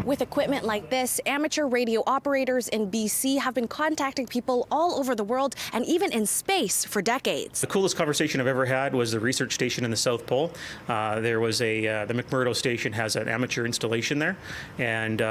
With equipment like this, amateur radio operators in BC have been contacting people all over the world and even in space for decades. The coolest conversation I've ever had was the research station in the South Pole. There was the McMurdo station has an amateur installation there, and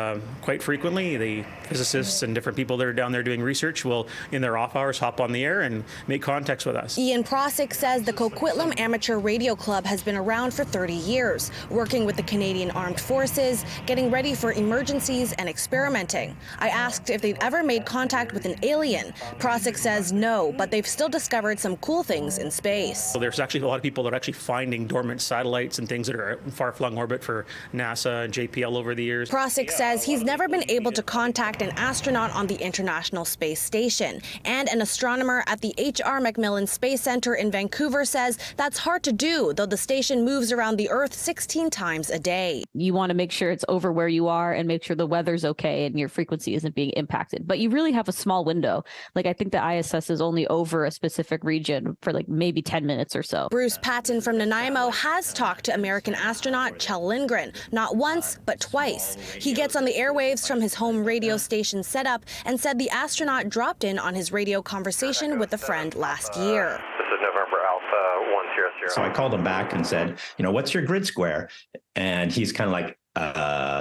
quite frequently the physicists and different people that are down there doing research will, in their off hours, hop on the air and make contacts with us. Ian Prosick says the Coquitlam Amateur Radio Club has been around for 30 years, working with the Canadian Armed Forces, getting ready for emergencies and experimenting. I asked if they'd ever made contact with an alien. Prosick says no, but they've still discovered some cool things in space. So there's actually a lot of people that are actually finding dormant satellites and things that are in far-flung orbit for NASA and JPL over the years. Prosick says he's never been able to contact an astronaut on the International Space Station, and an astronomer at the H.R. Macmillan Space Center in Vancouver says that's hard to do, though the station moves around the Earth 16 times a day. You want to make sure it's over where you are and make sure the weather's okay and your frequency isn't being impacted. But you really have a small window. Like, I think the ISS is only over a specific region for like maybe 10 minutes or so. Bruce Patton from Nanaimo has talked to American astronaut Kjell Lindgren, not once, but twice. He gets on the airwaves from his home radio station setup and said the astronaut dropped in on his radio conversation with a friend last year. This is November Alpha 100. So I called him back and said, what's your grid square? And he's kind of like,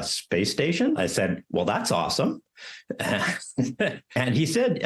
space station? I said, well, that's awesome. And he said,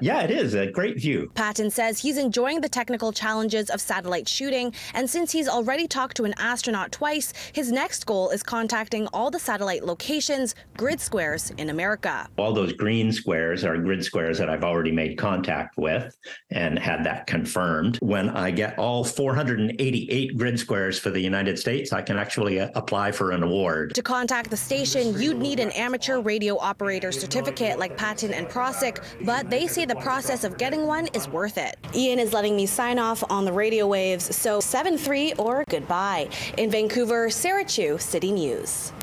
yeah, it is a great view. Patton says he's enjoying the technical challenges of satellite shooting, and since he's already talked to an astronaut twice, his next goal is contacting all the satellite locations, grid squares in America. All those green squares are grid squares that I've already made contact with and had that confirmed. When I get all 488 grid squares for the United States, I can actually apply for an award. To contact the station, you'd need an amateur radio operator certificate like Patton and Prosick, but they say the process of getting one is worth it. Ian is letting me sign off on the radio waves, so 7-3 or goodbye. In Vancouver, Sarah Chu, City News.